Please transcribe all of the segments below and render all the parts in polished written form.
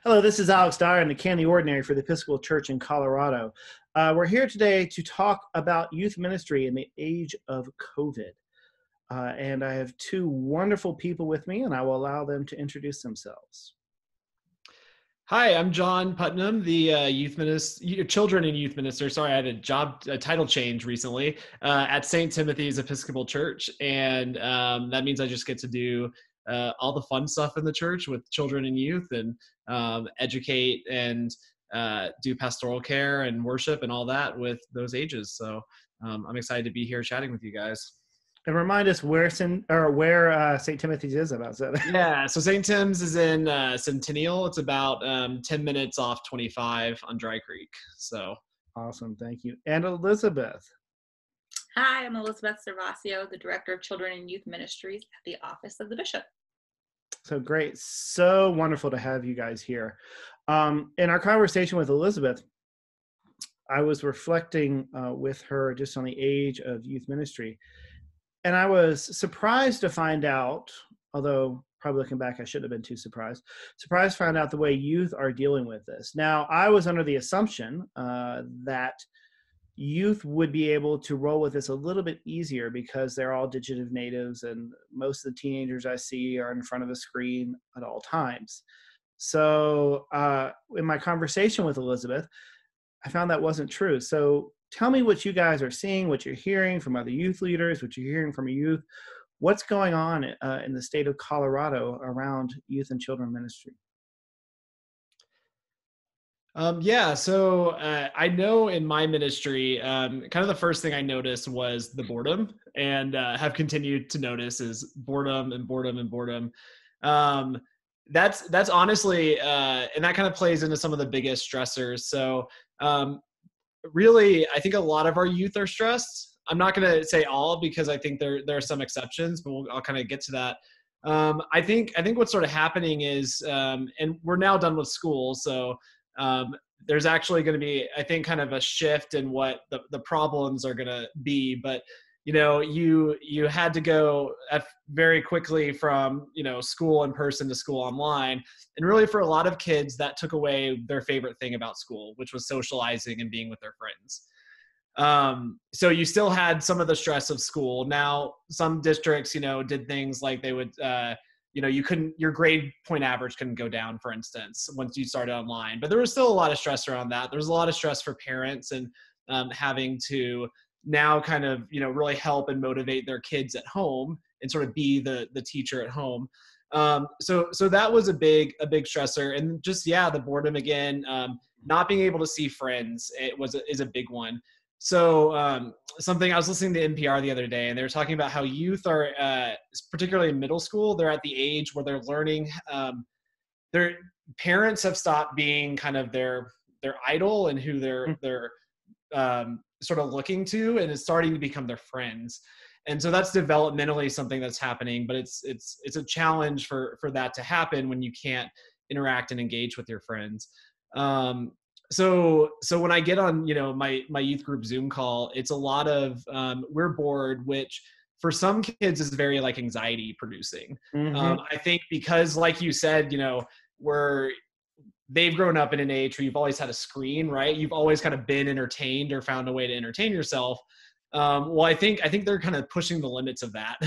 Hello, this is Alex Dyer. I'm the County Ordinary for the Episcopal Church in Colorado. We're here today to talk about youth ministry in the age of COVID. And I have two wonderful people with me, and I will allow them to introduce themselves. Hi, I'm John Putnam, the children and youth minister. Sorry, I had a title change recently at St. Timothy's Episcopal Church, and that means I just get to do all the fun stuff in the church with children and youth, and educate and do pastoral care and worship and all that with those ages. So I'm excited to be here chatting with you guys. And remind us where St. Timothy's is. About that. Yeah, so St. Tim's is in Centennial. It's about 10 minutes off 25 on Dry Creek. So Awesome, thank you. And Elizabeth. Hi, I'm Elizabeth Servasio, the Director of Children and Youth Ministries at the Office of the Bishop. So great. So wonderful to have you guys here. In our conversation with Elizabeth, I was reflecting with her just on the age of youth ministry. And I was surprised to find out, although probably looking back, I shouldn't have been too surprised to find out the way youth are dealing with this. Now, I was under the assumption that youth would be able to roll with this a little bit easier because they're all digital natives and most of the teenagers I see are in front of a screen at all times. So in my conversation with Elizabeth, I found that wasn't true. So tell me what you guys are seeing, what you're hearing from other youth leaders, what you're hearing from youth. What's going on in the state of Colorado around youth and children ministry? So I know in my ministry, kind of the first thing I noticed was the boredom, and have continued to notice is boredom and boredom and boredom. That's honestly, and that kind of plays into some of the biggest stressors. So really, I think a lot of our youth are stressed. I'm not going to say all because I think there are some exceptions, but I'll kind of get to that. I think what's sort of happening is, and we're now done with school, so there's actually going to be, I think, kind of a shift in what the problems are going to be. But you had to go very quickly from school in person to school online, and really for a lot of kids that took away their favorite thing about school, which was socializing and being with their friends. So you still had some of the stress of school. Now some districts did things like they would your grade point average couldn't go down, for instance, once you started online, but there was still a lot of stress around that. There was a lot of stress for parents and having to now kind of really help and motivate their kids at home and sort of be the teacher at home. So that was a big stressor. And just the boredom again, not being able to see friends is a big one. So something, I was listening to NPR the other day, and they were talking about how youth are, particularly in middle school, they're at the age where they're learning, their parents have stopped being kind of their idol and who they're sort of looking to, and it's starting to become their friends. And so that's developmentally something that's happening, but it's a challenge for that to happen when you can't interact and engage with your friends. So when I get on, my youth group Zoom call, it's a lot of, we're bored, which for some kids is very like anxiety producing. Mm-hmm. I think because like you said, they've grown up in an age where you've always had a screen, right? You've always kind of been entertained or found a way to entertain yourself. Well, I think they're kind of pushing the limits of that.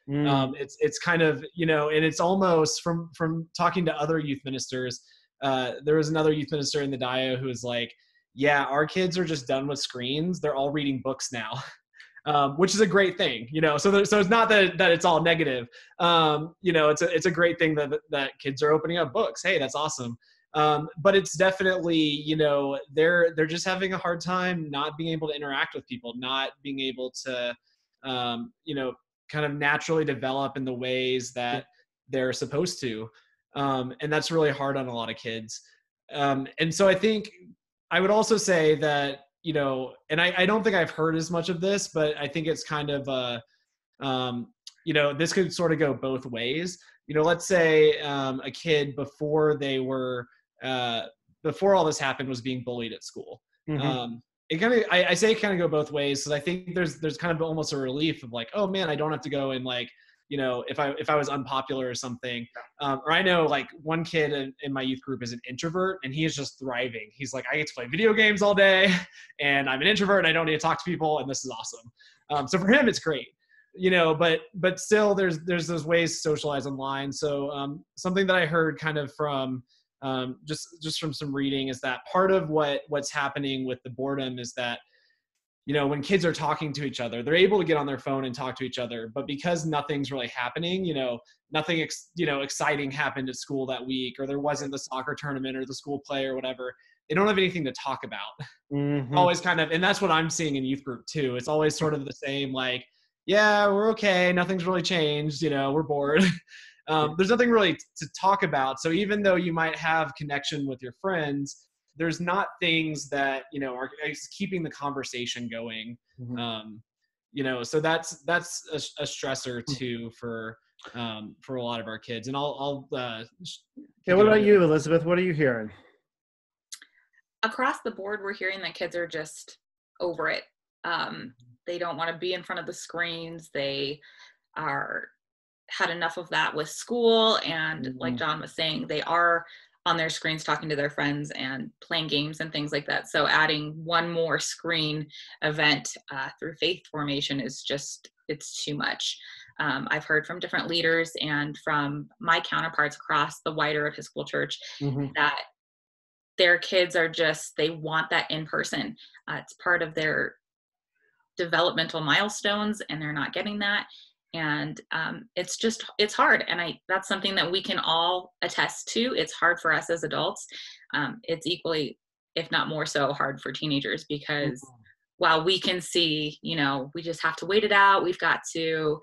It's kind of, and it's almost from talking to other youth ministers. There was another youth minister in the Dio who was like, yeah, our kids are just done with screens. They're all reading books now, which is a great thing, so it's not that it's all negative. It's a great thing that kids are opening up books. Hey, that's awesome. But it's definitely, they're just having a hard time not being able to interact with people, not being able to, kind of naturally develop in the ways that they're supposed to. And that's really hard on a lot of kids. And so I think I would also say that, and I don't think I've heard as much of this, but I think it's kind of this could sort of go both ways. Let's say a kid before all this happened was being bullied at school. Mm-hmm. I say it kind of go both ways. So I think there's kind of almost a relief of like, oh man, I don't have to go and like if I was unpopular or something. Or I know like one kid in my youth group is an introvert, and he is just thriving. He's like, I get to play video games all day, and I'm an introvert, and I don't need to talk to people, and this is awesome. So for him, it's great. But still there's those ways to socialize online. So something that I heard kind of from just from some reading is that part of what's happening with the boredom is that, when kids are talking to each other, they're able to get on their phone and talk to each other, but because nothing's really happening, nothing exciting happened at school that week, or there wasn't the soccer tournament or the school play or whatever, they don't have anything to talk about. Mm-hmm. Always kind of, and that's what I'm seeing in youth group too. It's always sort of the same, like, yeah, we're okay. Nothing's really changed. We're bored. There's nothing really to talk about. So even though you might have connection with your friends, there's not things that, are keeping the conversation going. Mm-hmm. So that's a stressor too for a lot of our kids. And I'll what about you, Elizabeth? What are you hearing? Across the board, we're hearing that kids are just over it. They don't want to be in front of the screens. They had enough of that with school. And like John was saying, they are on their screens talking to their friends and playing games and things like that. So adding one more screen event through faith formation is it's too much. I've heard from different leaders and from my counterparts across the wider Episcopal Church that their kids they want that in person. It's part of their developmental milestones, and they're not getting that. And it's hard. And that's something that we can all attest to. It's hard for us as adults. It's equally, if not more so, hard for teenagers, because while we can see, we just have to wait it out. We've got to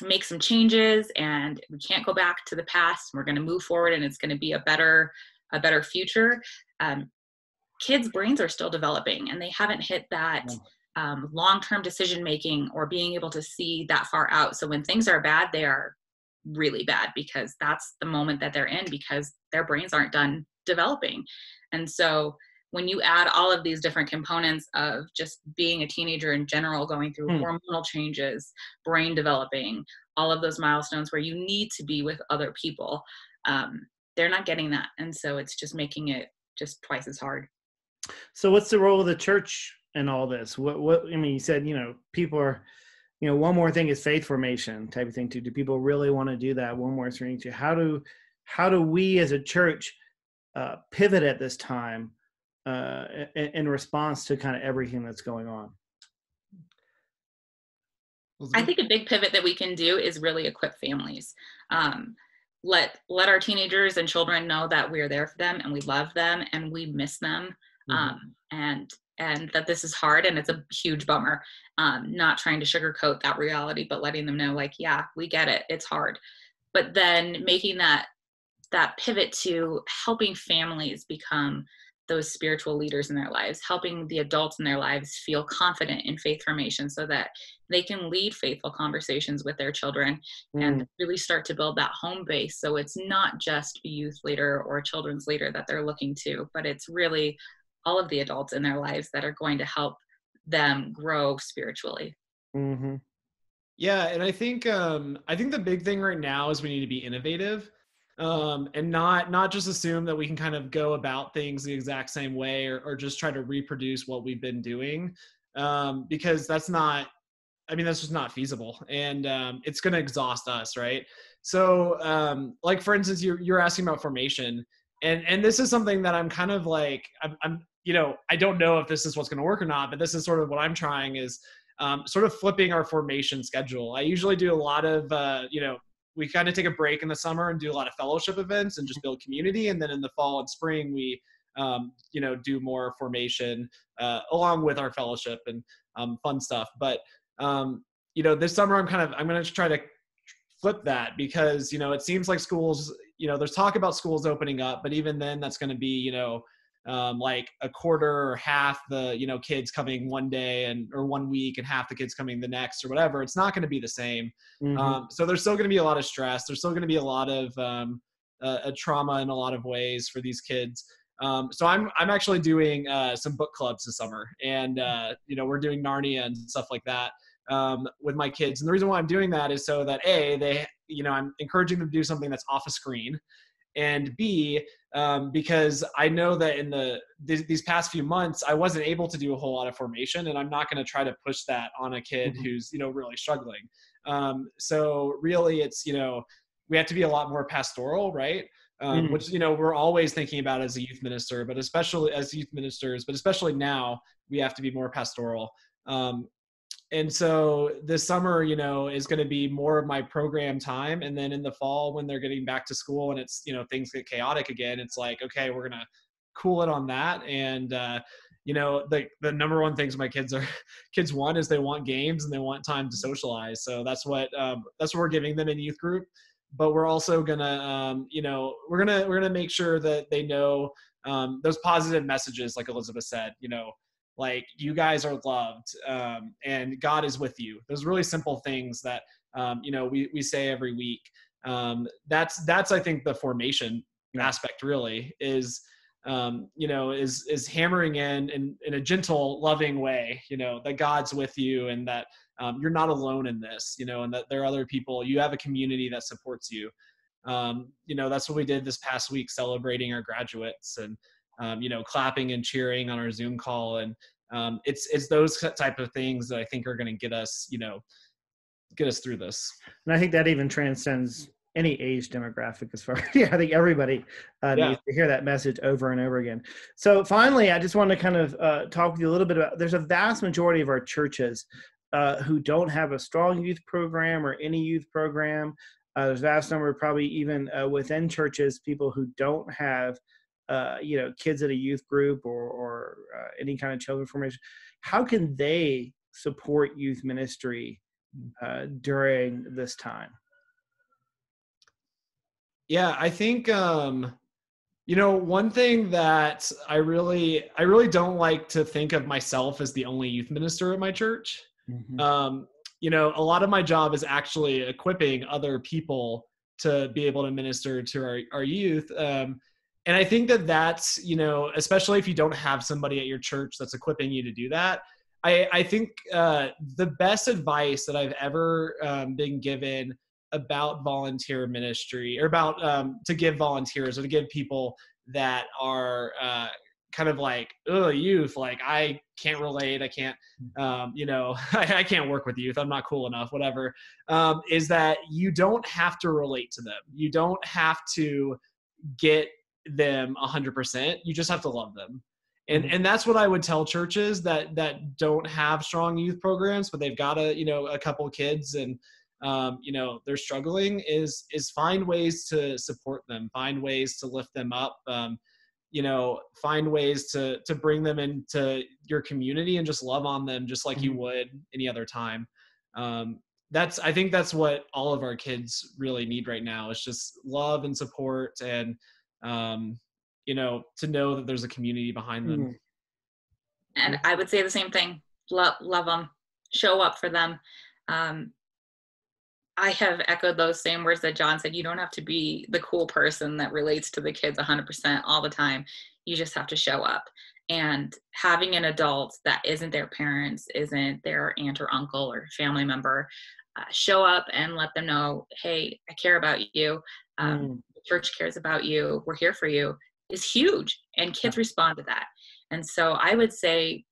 make some changes, and we can't go back to the past. We're going to move forward, and it's going to be a better future. Kids' brains are still developing, and they haven't hit that long-term decision-making or being able to see that far out. So when things are bad, they are really bad, because that's the moment that they're in, because their brains aren't done developing. And so when you add all of these different components of just being a teenager in general, going through hormonal changes, brain developing, all of those milestones where you need to be with other people, they're not getting that. And so it's just making it just twice as hard. So what's the role of the church in all this? You said, people are, one more thing is faith formation type of thing too. Do people really want to do that? One more thing too. How do we as a church pivot at this time in response to kind of everything that's going on? I think a big pivot that we can do is really equip families. Let our teenagers and children know that we're there for them, and we love them, and we miss them. And that this is hard, and it's a huge bummer. Not trying to sugarcoat that reality, but letting them know, like, yeah, we get it. It's hard. But then making that pivot to helping families become those spiritual leaders in their lives, helping the adults in their lives feel confident in faith formation so that they can lead faithful conversations with their children and really start to build that home base. So it's not just a youth leader or a children's leader that they're looking to, but it's really all of the adults in their lives that are going to help them grow spiritually. Yeah. And I think the big thing right now is we need to be innovative. And not just assume that we can kind of go about things the exact same way or just try to reproduce what we've been doing, because that's just not feasible, and it's going to exhaust us, right? So like, for instance, you're asking about formation, and this is something that I'm kind of like, I'm I don't know if this is what's going to work or not, but this is sort of what I'm trying is sort of flipping our formation schedule. I usually do a lot of we kind of take a break in the summer and do a lot of fellowship events and just build community. And then in the fall and spring, we, do more formation along with our fellowship and fun stuff. But, this summer I'm going to try to flip that, because, it seems like schools, there's talk about schools opening up, but even then that's going to be, like a quarter or half the, kids coming one day or 1 week and half the kids coming the next or whatever. It's not going to be the same. So there's still going to be a lot of stress. There's still going to be a lot of a trauma in a lot of ways for these kids. So I'm actually doing some book clubs this summer, and we're doing Narnia and stuff like that. with my kids. And the reason why I'm doing that is so that I'm encouraging them to do something that's off a screen, and B, because I know that in these past few months, I wasn't able to do a whole lot of formation, and I'm not going to try to push that on a kid who's, really struggling. So really it's, we have to be a lot more pastoral, right? Which, we're always thinking about as a youth minister, but especially as youth ministers, but especially now, we have to be more pastoral. And so this summer, is going to be more of my program time. And then in the fall, when they're getting back to school and it's, things get chaotic again, it's like, okay, we're going to cool it on that. And, the number one things my kids want is they want games and they want time to socialize. So that's what we're giving them in youth group. But we're also gonna, we're gonna make sure that they know those positive messages, like Elizabeth said, like you guys are loved, and God is with you. Those really simple things that we say every week. That's I think the formation aspect really is hammering in a gentle, loving way, that God's with you, and that you're not alone in this, and that there are other people. You have a community that supports you. That's what we did this past week, celebrating our graduates and clapping and cheering on our Zoom call. And it's those type of things that I think are going to get us through this. And I think that even transcends any age demographic as far I think everybody needs to hear that message over and over again. So finally, I just want to kind of talk with you a little bit about, there's a vast majority of our churches who don't have a strong youth program or any youth program. There's a vast number, probably even within churches, people who don't have kids at a youth group or any kind of children formation. How can they support youth ministry during this time? Yeah, I think, one thing that I really don't like to think of myself as the only youth minister at my church. Mm-hmm. A lot of my job is actually equipping other people to be able to minister to our youth. And I think that's, especially if you don't have somebody at your church that's equipping you to do that. I think the best advice that I've ever been given about volunteer ministry, or about to give volunteers, or to give people that are kind of like, oh, youth, like I can't relate, I can't I can't work with youth, I'm not cool enough, whatever, is that you don't have to relate to them, you don't have to get them 100%, you just have to love them. And that's what I would tell churches that don't have strong youth programs, but they've got a couple kids and they're struggling, is find ways to support them, find ways to lift them up, find ways to bring them into your community and just love on them just like you would any other time. I think that's what all of our kids really need right now, is just love and support, and to know that there's a community behind them. And I would say the same thing. Love them, show up for them. I have echoed those same words that John said. You don't have to be the cool person that relates to the kids 100% all the time. You just have to show up. And having an adult that isn't their parents, isn't their aunt or uncle or family member, show up and let them know, hey, I care about you. The church cares about you. We're here for you, is huge. And kids respond to that. And so I would say,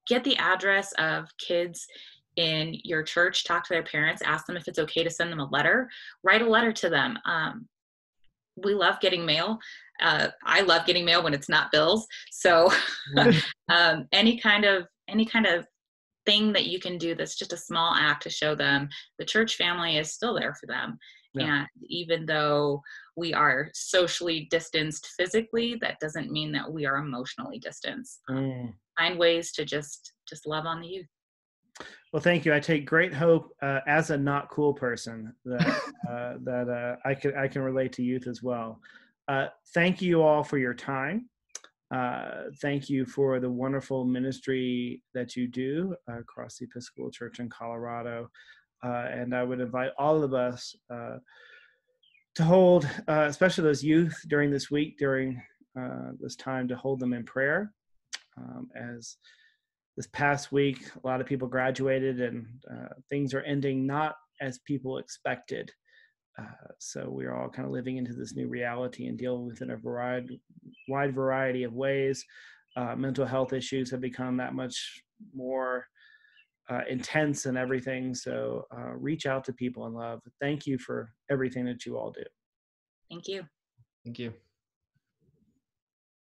get the address of kids in your church, talk to their parents, ask them if it's okay to send them a letter, write a letter to them. We love getting mail. I love getting mail when it's not bills. So any kind of thing that you can do that's just a small act to show them the church family is still there for them. Yeah. And even though we are socially distanced physically, that doesn't mean that we are emotionally distanced. Find ways to just love on the youth. Well, thank you. I take great hope as a not cool person that I can relate to youth as well. Thank you all for your time. Thank you for the wonderful ministry that you do across the Episcopal Church in Colorado. And I would invite all of us to hold, especially those youth during this week, during this time, to hold them in prayer as this past week, a lot of people graduated, and things are ending not as people expected. So we're all kind of living into this new reality and dealing with it in a wide variety of ways. Mental health issues have become that much more intense and everything. So reach out to people in love. Thank you for everything that you all do. Thank you. Thank you.